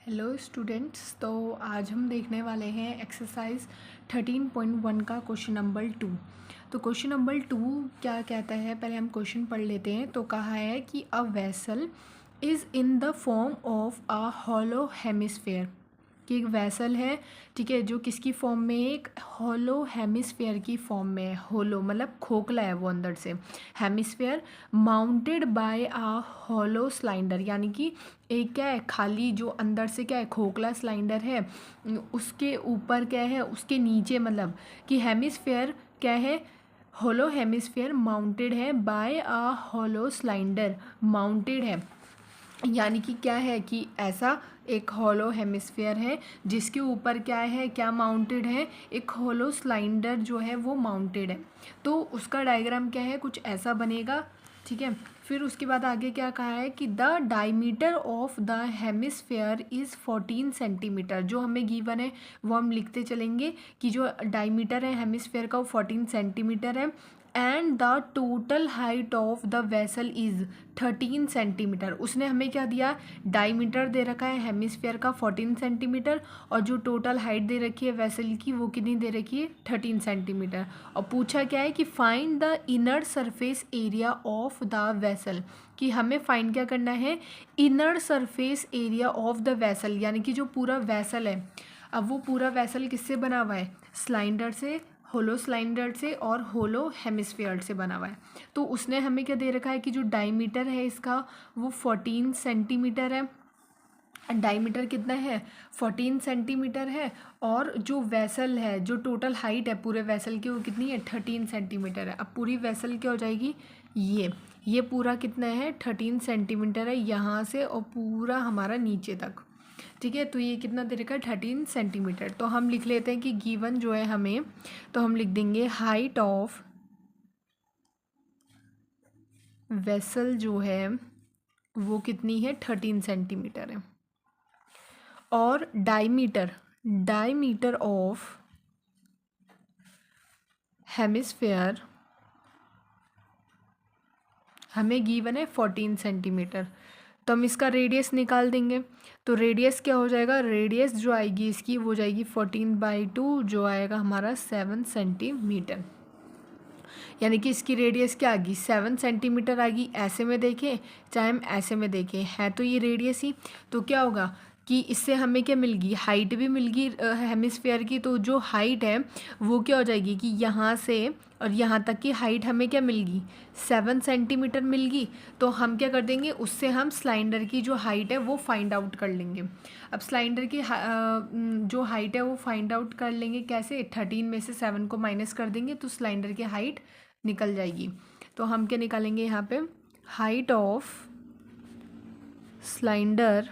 Hello students. तो आज हम देखने वाले हैं एक्सरसाइज 13.1 का क्वेश्चन नंबर 2। तो क्वेश्चन नंबर 2 क्या कहता है, पहले हम क्वेश्चन पढ़ लेते हैं। तो कहा है कि a vessel is in the form of a hollow hemisphere, कि एक वैसल है, ठीक है, जो किसकी फॉर्म में, एक हॉलो हेमिस्फेयर की फॉर्म में है। हॉलो मतलब खोखला है वो अंदर से, हेमिस्फेयर माउंटेड बाय आ हॉलो सिलेंडर, यानी कि एक क्या है, खाली जो अंदर से क्या है, खोखला सिलेंडर है, उसके ऊपर क्या है, उसके नीचे मतलब कि हेमिस्फेयर क्या है, हॉलो हेमिस्फेयर माउंटेड है बाय आ हॉलो सिलेंडर, माउंटेड है यानी कि क्या है कि ऐसा एक हॉलो हेमिस्फेयर है जिसके ऊपर क्या है, क्या माउंटेड है, एक हॉलो सिलेंडर जो है वो माउंटेड है। तो उसका डायग्राम क्या है, कुछ ऐसा बनेगा, ठीक है। फिर उसके बाद आगे क्या कहा है कि the diameter of the hemisphere is 14 centimetre. जो हमें गिवन है वो हम लिखते चलेंगे कि जो डायमीटर है हेमिस्फेयर का वो 14 सेंटीमीटर है। And the total height of the vessel is 13 centimetre. उसने हमें क्या दिया, डायमीटर दे रखा है हेमिस्फेयर का 14 सेंटीमीटर, और जो टोटल हाइट दे रखी है वेसल की वो कितनी दे रखी है, 13 सेंटीमीटर। और पूछा क्या है कि find the inner surface area of the vessel, कि हमें फाइंड क्या करना है, inner surface area of the vessel, यानी कि जो पूरा वेसल है। अब वो पूरा वेसल किससे बना हुआ है, सिलेंडर से, होलो सिलेंडर से और होलो हेमिस्फेयर से बना हुआ है। तो उसने हमें क्या दे रखा है कि जो डायमीटर है इसका वो 14 सेंटीमीटर है। डायमीटर कितना है, 14 सेंटीमीटर है। और जो वेसल है, जो टोटल हाइट है पूरे वेसल की वो कितनी है, 13 सेंटीमीटर है। अब पूरी वेसल क्या हो जाएगी, ये पूरा कितना है, 13 सेंटीमीटर है यहाँ से और पूरा हमारा नीचे तक, ठीक है। तो ये कितना दे रखा है, 13 सेंटीमीटर। तो हम लिख लेते हैं कि गिवन जो है हमें, तो हम लिख देंगे हाइट ऑफ वेसल जो है वो कितनी है, 13 सेंटीमीटर है। और डायमीटर ऑफ हेमिस्फेयर हमें गिवन है 14 सेंटीमीटर। तो हम इसका रेडियस निकाल देंगे। तो रेडियस क्या हो जाएगा, रेडियस जो आएगी इसकी वो जाएगी 14/2, जो आएगा हमारा 7 सेंटीमीटर। यानी कि इसकी रेडियस क्या आ गई, 7 सेंटीमीटर आ गई। ऐसे में देखें चाहे हम ऐसे में देखें, है तो ये रेडियस ही। तो क्या होगा कि इससे हमें क्या मिल गई, हाइट भी मिल गई हेमिस्फेयर की। तो जो हाइट है वो क्या हो जाएगी कि यहाँ से और यहाँ तक की हाइट हमें क्या मिल गई, 7 सेंटीमीटर मिल गई। तो हम क्या कर देंगे, उससे हम सिलेंडर की जो हाइट है वो फाइंड आउट कर लेंगे। अब सिलेंडर की जो हाइट है वो फाइंड आउट कर लेंगे कैसे, 13 में से 7 को माइनस कर देंगे तो सिलेंडर की हाइट निकल जाएगी। तो हम क्या निकालेंगे यहाँ पे, height of cylinder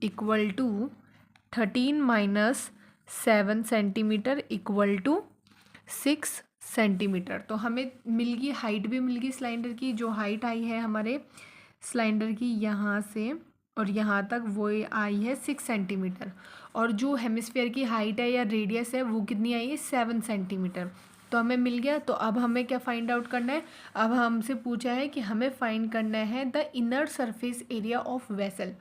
equal to 13 minus 7 centimetre equal to 6 centimetre. तो हमें मिल गई, हाइट भी मिल गई सिलेंडर की। जो हाइट आई है हमारे सिलेंडर की यहाँ से और यहाँ तक वो आई है 6 सेंटीमीटर। और जो हेमिस्फेयर की हाइट है या रेडियस है वो कितनी आई है, 7 सेंटीमीटर। तो हमें मिल गया। तो अब हमें क्या फाइंड आउट करना है, अब हमसे पूछा है कि हमें फाइंड करना है the inner surface area of vessel.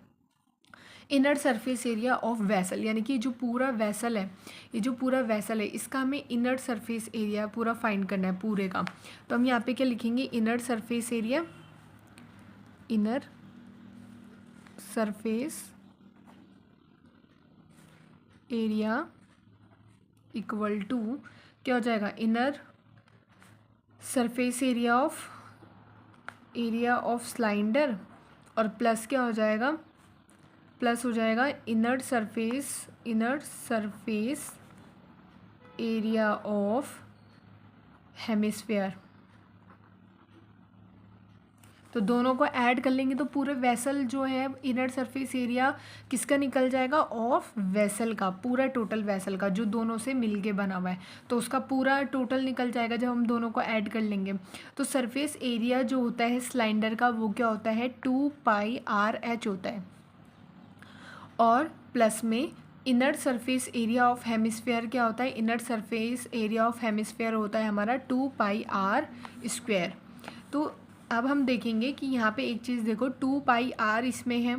Inner surface area of vessel यानी कि जो पूरा वेसल है, ये जो पूरा वेसल है इसका हमें इनर सरफेस एरिया पूरा फाइंड करना है पूरे का। तो हम यहाँ पे क्या लिखेंगे, inner surface area, inner surface area equal to क्या हो जाएगा, inner surface area of cylinder, और प्लस क्या हो जाएगा, प्लस हो जाएगा inner surface area of hemisphere. तो दोनों को ऐड कर लेंगे तो पूरे वेसल जो है इनर सरफेस एरिया किसका निकल जाएगा, ऑफ वेसल का, पूरा टोटल वेसल का जो दोनों से मिलके बना हुआ है। तो उसका पूरा टोटल निकल जाएगा जब हम दोनों को ऐड कर लेंगे। तो सरफेस एरिया जो होता है सिलेंडर का वो क्या होता है, 2πRH होता है। और प्लस में inner surface area of hemisphere क्या होता है, inner surface area of hemisphere होता है हमारा 2πr²। तो अब हम देखेंगे कि यहाँ पे एक चीज़ देखो, 2πr इसमें है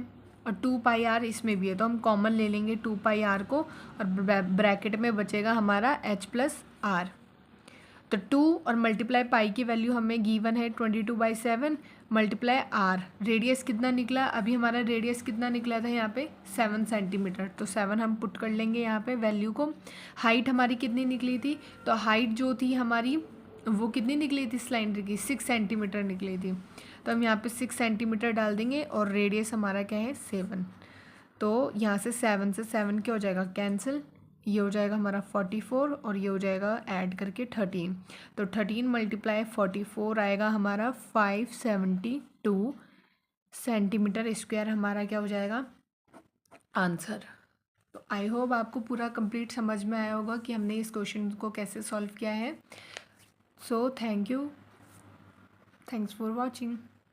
और 2πr इसमें भी है, तो हम कॉमन ले लेंगे 2πr को और ब्रैकेट में बचेगा हमारा h+r। तो 2 और मल्टीप्लाई पाई की वैल्यू हमें गिवन है 22/7 मल्टीप्लाई r। रेडियस कितना निकला, अभी हमारा रेडियस कितना निकला था यहाँ पे 7 सेंटीमीटर, तो 7 हम पुट कर लेंगे यहाँ पे वैल्यू को। हाइट हमारी कितनी निकली थी, तो हाइट जो थी हमारी वो कितनी निकली थी सिलेंडर की, 6 सेंटीमीटर निकली थी, तो हम यहाँ पे 6 सेंटीमीटर डाल देंगे और रेडियस हमारा क्या है 7। तो यहाँ से 7 से 7 क्या हो जाएगा कैंसिल, ये हो जाएगा हमारा 44 और ये हो जाएगा ऐड करके 13। तो 13 मल्टीप्लाई 44 आएगा हमारा 572 सेंटीमीटर स्क्वायर हमारा क्या हो जाएगा आंसर। तो आई होप आपको पूरा कंप्लीट समझ में आया होगा कि हमने इस क्वेश्चन को कैसे सॉल्व किया है। So thank you, thanks for watching.